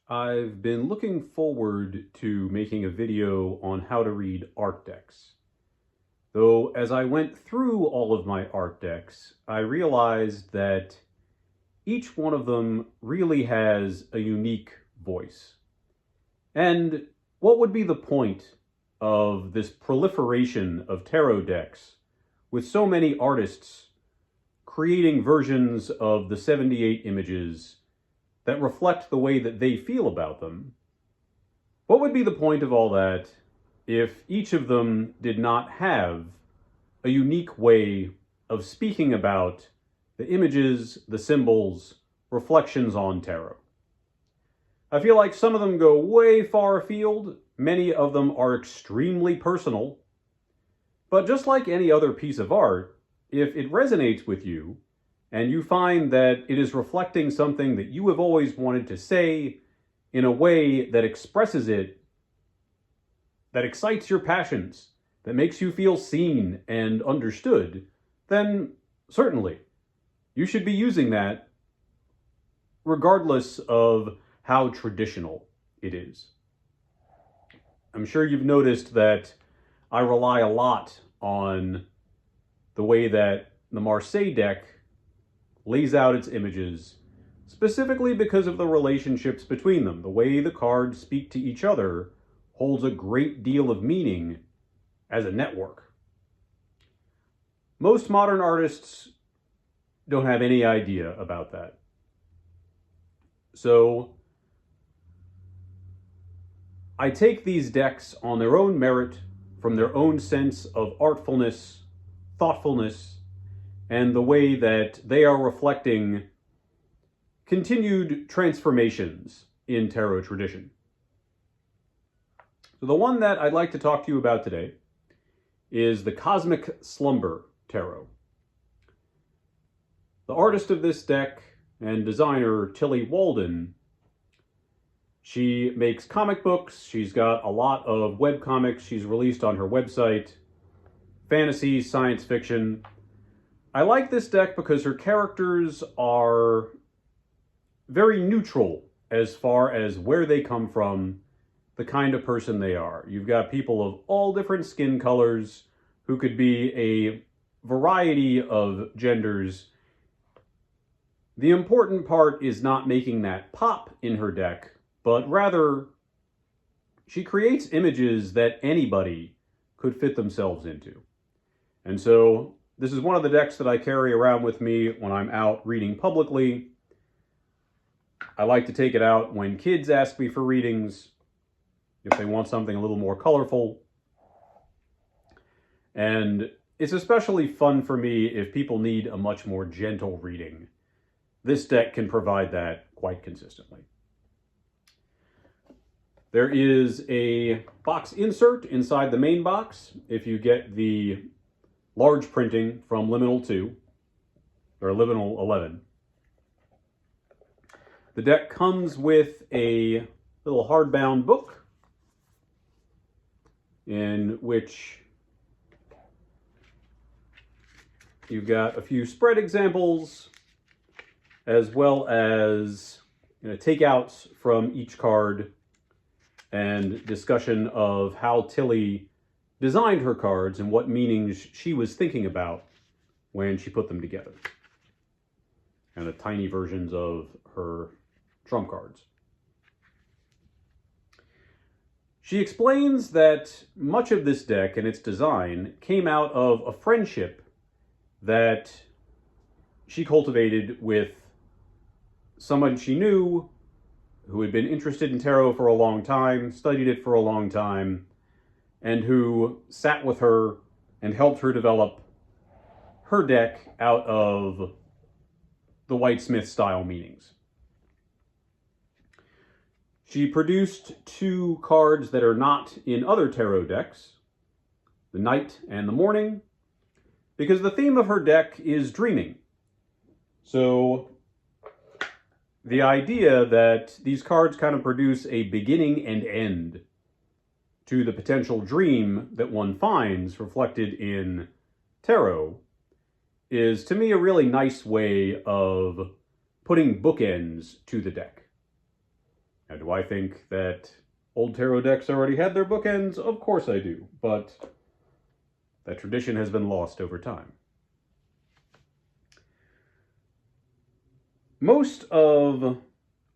I've been looking forward to making a video on how to read art decks. Though as I went through all of my art decks, I realized that each one of them really has a unique voice. And what would be the point of this proliferation of tarot decks with so many artists creating versions of the 78 images that reflect the way that they feel about them? What would be the point of all that if each of them did not have a unique way of speaking about the images, the symbols, reflections on tarot? I feel like some of them go way far afield. Many of them are extremely personal. But just like any other piece of art, if it resonates with you, and you find that it is reflecting something that you have always wanted to say in a way that expresses it, that excites your passions, that makes you feel seen and understood, then certainly you should be using that regardless of how traditional it is. I'm sure you've noticed that I rely a lot on the way that the Marseille deck lays out its images, specifically because of the relationships between them. The way the cards speak to each other holds a great deal of meaning as a network. Most modern artists don't have any idea about that. So I take these decks on their own merit, from their own sense of artfulness, thoughtfulness, and the way that they are reflecting continued transformations in tarot tradition. So the one that I'd like to talk to you about today is the Cosmic Slumber Tarot. The artist of this deck and designer, Tillie Walden, she makes comic books. She's got a lot of webcomics she's released on her website, fantasy, science fiction. I like this deck because her characters are very neutral as far as where they come from, the kind of person they are. You've got people of all different skin colors who could be a variety of genders. The important part is not making that pop in her deck, but rather she creates images that anybody could fit themselves into. And so this is one of the decks that I carry around with me when I'm out reading publicly. I like to take it out when kids ask me for readings, if they want something a little more colorful. And it's especially fun for me if people need a much more gentle reading. This deck can provide that quite consistently. There is a box insert inside the main box if you get the large printing from Liminal 2, or Liminal 11. The deck comes with a little hardbound book in which you've got a few spread examples, as well as takeouts from each card and discussion of how Tillie designed her cards and what meanings she was thinking about when she put them together. And the tiny versions of her trump cards. She explains that much of this deck and its design came out of a friendship that she cultivated with someone she knew who had been interested in tarot for a long time, studied it for a long time, and who sat with her and helped her develop her deck out of the Waite-Smith style meanings. She produced two cards that are not in other tarot decks, the Night and the Morning, because the theme of her deck is dreaming. So the idea that these cards kind of produce a beginning and end to the potential dream that one finds reflected in tarot is, to me, a really nice way of putting bookends to the deck. Now, Do I think that old tarot decks already had their bookends? Of course I do, but that tradition has been lost over time. Most of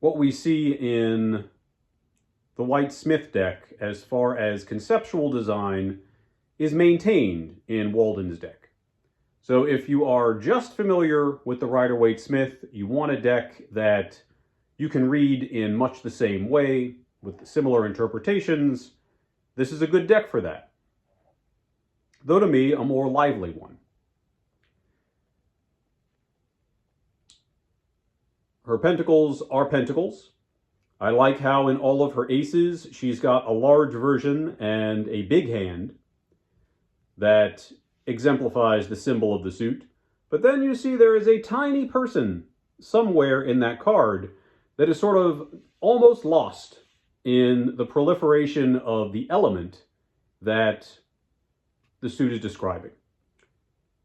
what we see in the Waite-Smith deck as far as conceptual design is maintained in Walden's deck. So if you are just familiar with the writer Waite-Smith, you want a deck that you can read in much the same way with similar interpretations, this is a good deck for that. Though to me, a more lively one. Her pentacles are pentacles. I like how in all of her aces, she's got a large version and a big hand that exemplifies the symbol of the suit. But then you see there is a tiny person somewhere in that card that is sort of almost lost in the proliferation of the element that the suit is describing.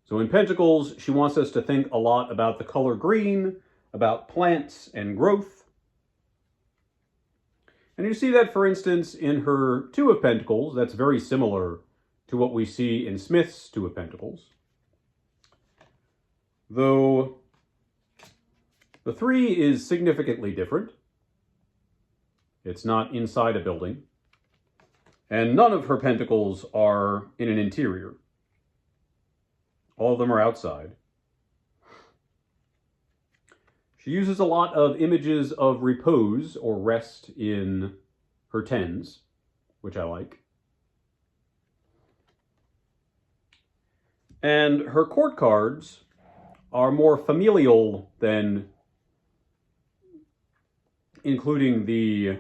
So in Pentacles, she wants us to think a lot about the color green, about plants and growth. And you see that, for instance, in her Two of Pentacles. That's very similar to what we see in Smith's Two of Pentacles. Though the Three is significantly different. It's not inside a building. And none of her pentacles are in an interior. All of them are outside. She uses a lot of images of repose or rest in her tens, which I like. And her court cards are more familial than including the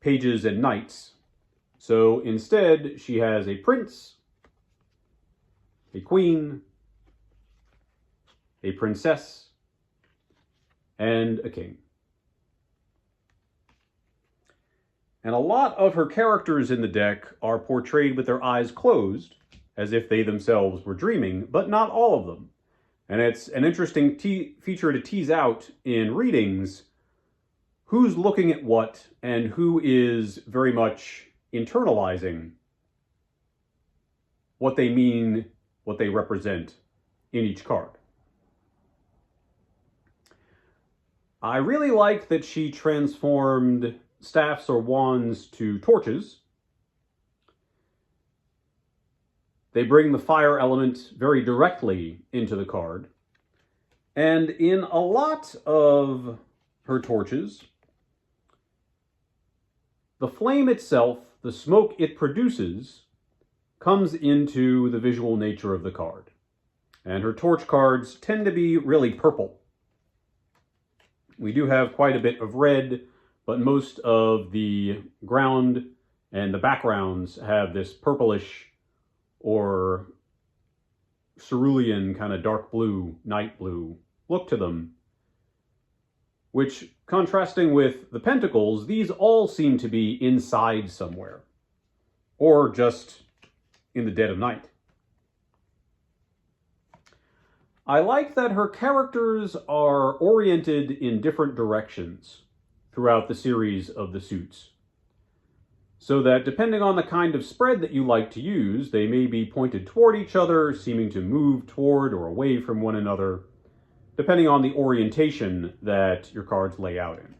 pages and knights. So instead, she has a prince, a queen, a princess, and a king. And a lot of her characters in the deck are portrayed with their eyes closed, as if they themselves were dreaming, but not all of them. And it's an interesting feature to tease out in readings who's looking at what and who is very much internalizing what they mean, what they represent in each card. I really like that she transformed staffs or wands to torches. They bring the fire element very directly into the card. And in a lot of her torches, the flame itself, the smoke it produces, comes into the visual nature of the card. And her torch cards tend to be really purple. We do have quite a bit of red, but most of the ground and the backgrounds have this purplish or cerulean kind of dark blue, night blue look to them, which, contrasting with the pentacles, these all seem to be inside somewhere, or just in the dead of night. I like that her characters are oriented in different directions throughout the series of the suits, so that depending on the kind of spread that you like to use, they may be pointed toward each other, seeming to move toward or away from one another, depending on the orientation that your cards lay out in.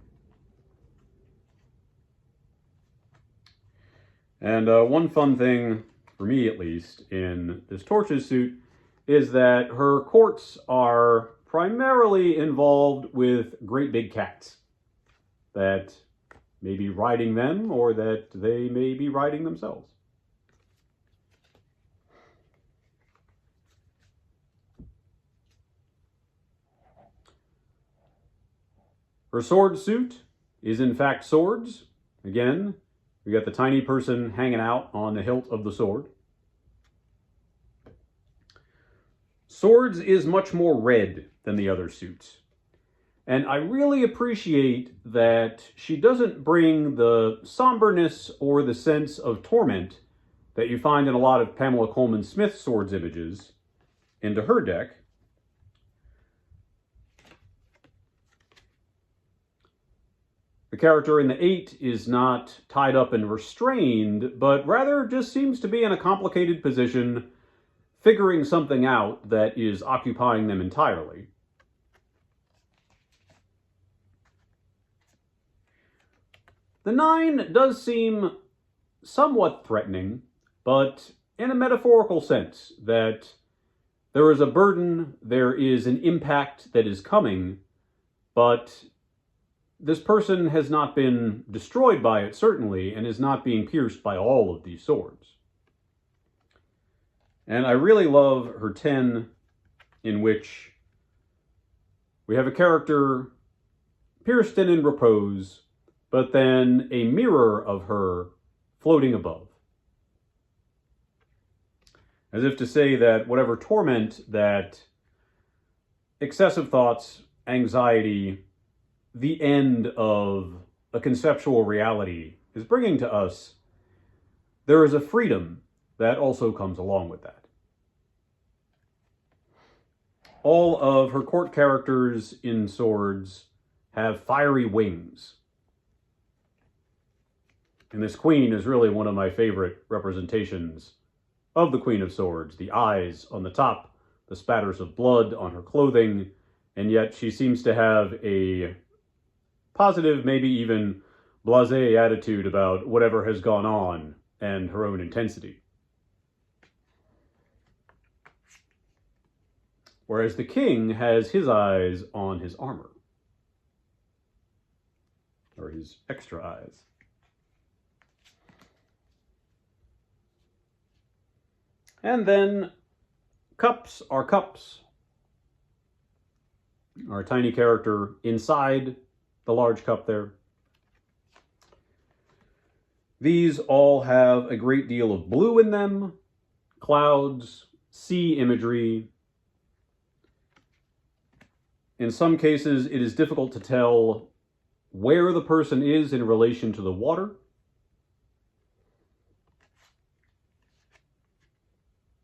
And one fun thing, for me at least, in this Torches suit is that her courts are primarily involved with great big cats that may be riding them or that they may be riding themselves. Her sword suit is in fact swords. Again, we got the tiny person hanging out on the hilt of the sword. Swords is much more red than the other suits. And I really appreciate that she doesn't bring the somberness or the sense of torment that you find in a lot of Pamela Coleman Smith swords images into her deck. The character in the 8 is not tied up and restrained, but rather just seems to be in a complicated position, figuring something out that is occupying them entirely. The 9 does seem somewhat threatening, but in a metaphorical sense, that there is a burden, there is an impact that is coming, but this person has not been destroyed by it, certainly, and is not being pierced by all of these swords. And I really love her 10, in which we have a character pierced and in repose, but then a mirror of her floating above. As if to say that whatever torment, that excessive thoughts, anxiety, the end of a conceptual reality is bringing to us, there is a freedom that also comes along with that. All of her court characters in Swords have fiery wings. And this queen is really one of my favorite representations of the Queen of Swords. The eyes on the top, the spatters of blood on her clothing, and yet she seems to have a positive, maybe even blasé attitude about whatever has gone on and her own intensity. Whereas the king has his eyes on his armor, or his extra eyes. And then cups are cups. Our tiny character inside the large cup there. These all have a great deal of blue in them, clouds, sea imagery. In some cases, it is difficult to tell where the person is in relation to the water.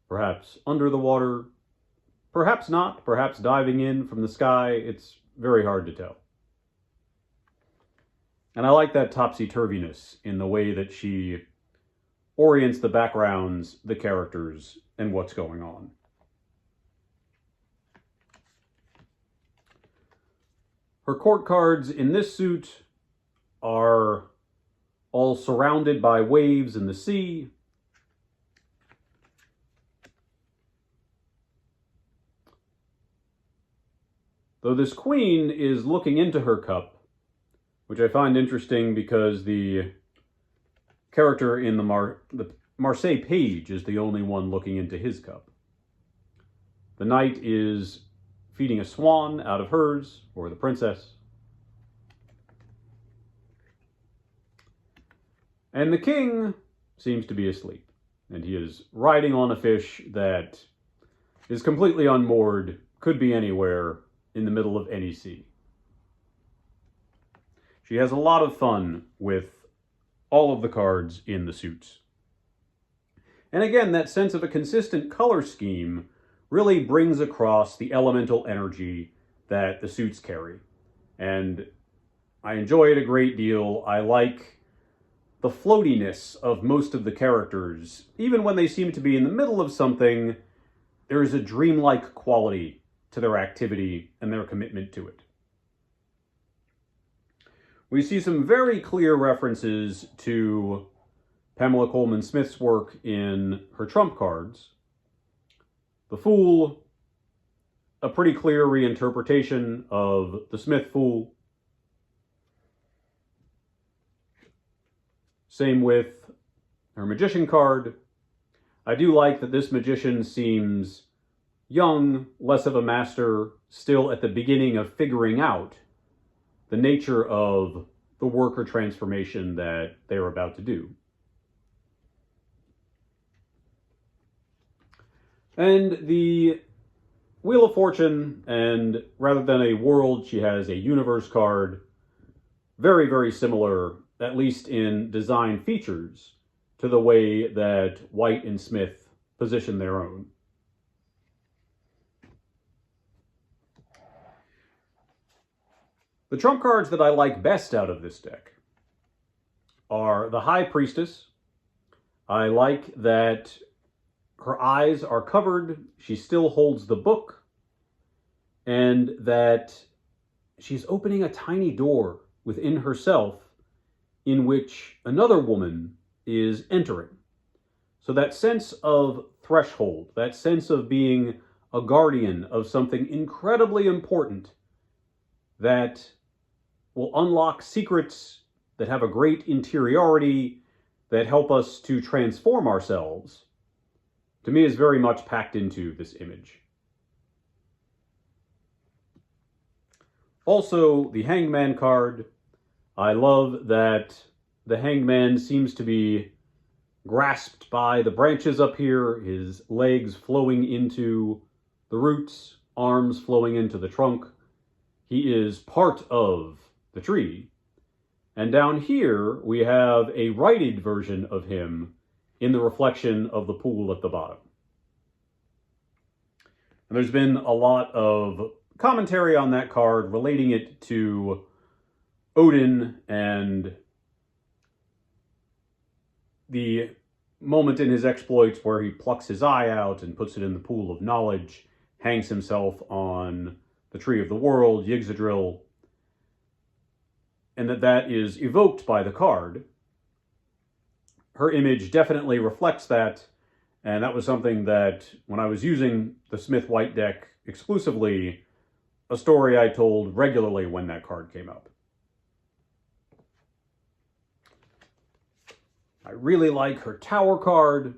Perhaps under the water, perhaps not, perhaps diving in from the sky. It's very hard to tell. And I like that topsy-turviness in the way that she orients the backgrounds, the characters, and what's going on. Her court cards in this suit are all surrounded by waves in the sea. Though this queen is looking into her cup, which I find interesting because the character in the Marseille page is the only one looking into his cup. The knight is feeding a swan out of hers, or the princess. And the king seems to be asleep, and he is riding on a fish that is completely unmoored, could be anywhere, in the middle of any sea. She has a lot of fun with all of the cards in the suits. And again, that sense of a consistent color scheme really brings across the elemental energy that the suits carry. And I enjoy it a great deal. I like the floatiness of most of the characters. Even when they seem to be in the middle of something, there is a dreamlike quality to their activity and their commitment to it. We see some very clear references to Pamela Coleman Smith's work in her trump cards. The Fool, a pretty clear reinterpretation of the Smith Fool. Same with her Magician card. I do like that this magician seems young, less of a master, still at the beginning of figuring out the nature of the work or transformation that they're about to do. And the Wheel of Fortune, and rather than a world, she has a universe card. Very, very similar, at least in design features, to the way that Waite and Smith position their own. The trump cards that I like best out of this deck are the High Priestess. I like that her eyes are covered, she still holds the book, and that she's opening a tiny door within herself in which another woman is entering. So that sense of threshold, that sense of being a guardian of something incredibly important that will unlock secrets that have a great interiority, that help us to transform ourselves, to me is very much packed into this image. Also, the Hangman card. I love that the Hangman seems to be grasped by the branches up here, his legs flowing into the roots, arms flowing into the trunk. He is part of the tree. And down here, we have a righted version of him in the reflection of the pool at the bottom. And there's been a lot of commentary on that card, relating it to Odin and the moment in his exploits where he plucks his eye out and puts it in the pool of knowledge, hangs himself on the Tree of the World, Yggdrasil, and that is evoked by the card. Her image definitely reflects that, and that was something that, when I was using the Smith-Waite deck exclusively, a story I told regularly when that card came up. I really like her Tower card.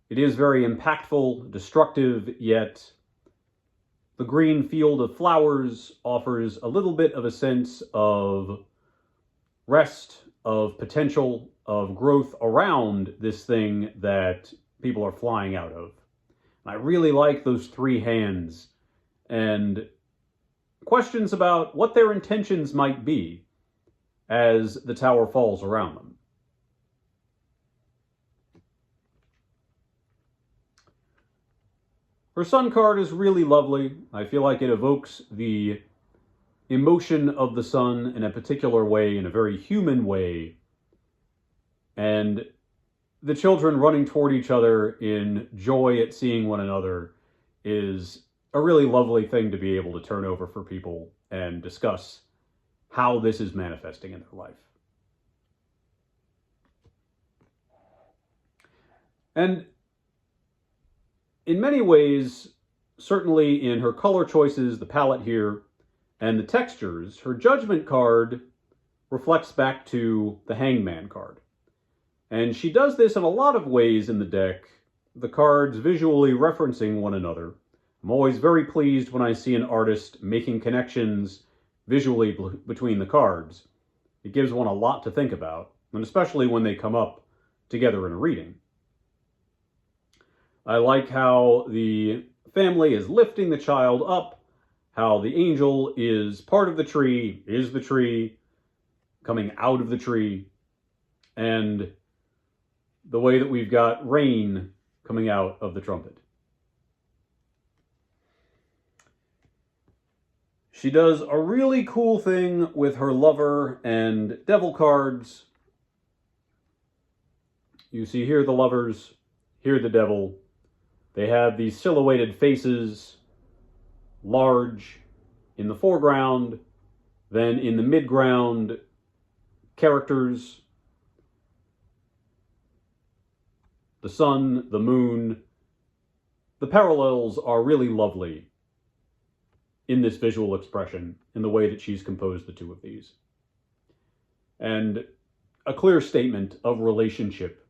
It is very impactful, destructive, yet the green field of flowers offers a little bit of a sense of rest, of potential, of growth around this thing that people are flying out of. I really like those three hands and questions about what their intentions might be as the tower falls around them. Her sun card is really lovely. I feel like it evokes the emotion of the sun in a particular way, in a very human way. And the children running toward each other in joy at seeing one another is a really lovely thing to be able to turn over for people and discuss how this is manifesting in their life. And in many ways, certainly in her color choices, the palette here, and the textures, her Judgment card reflects back to the Hangman card. And she does this in a lot of ways in the deck, the cards visually referencing one another. I'm always very pleased when I see an artist making connections visually between the cards. It gives one a lot to think about, and especially when they come up together in a reading. I like how the family is lifting the child up, how the angel is part of the tree, is the tree, coming out of the tree, and the way that we've got rain coming out of the trumpet. She does a really cool thing with her lover and devil cards. You see here the lovers, here the devil. They have these silhouetted faces, large in the foreground, then in the midground, characters, the sun, the moon. The parallels are really lovely in this visual expression, in the way that she's composed the two of these. And a clear statement of relationship.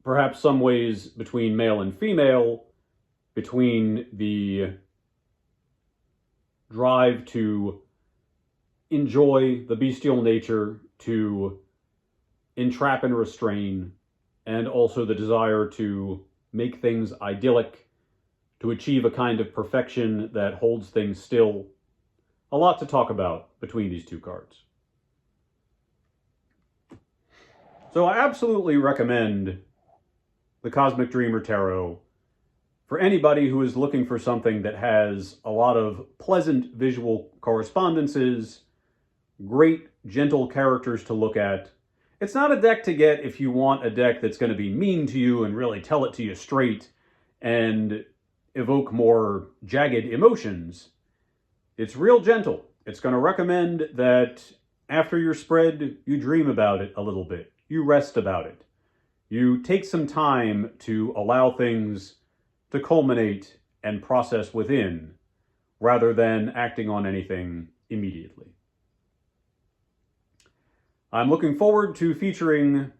Perhaps some ways between male and female, between the drive to enjoy the bestial nature, to entrap and restrain, and also the desire to make things idyllic, to achieve a kind of perfection that holds things still. A lot to talk about between these two cards. So I absolutely recommend the Cosmic Dreamer Tarot. For anybody who is looking for something that has a lot of pleasant visual correspondences, great, gentle characters to look at, it's not a deck to get if you want a deck that's going to be mean to you and really tell it to you straight and evoke more jagged emotions. It's real gentle. It's going to recommend that after your spread, you dream about it a little bit. You rest about it. You take some time to allow things to culminate and process within, rather than acting on anything immediately. I'm looking forward to featuring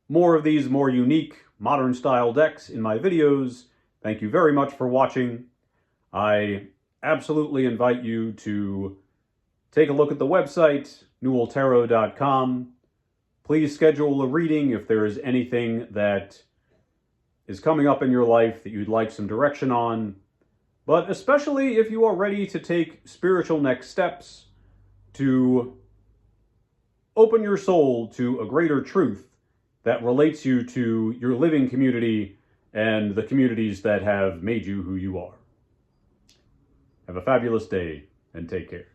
more of these more unique, modern-style decks in my videos. Thank you very much for watching. I absolutely invite you to take a look at the website, newelltarot.com. Please schedule a reading if there is anything that is coming up in your life that you'd like some direction on, but especially if you are ready to take spiritual next steps to open your soul to a greater truth that relates you to your living community and the communities that have made you who you are. Have a fabulous day and take care.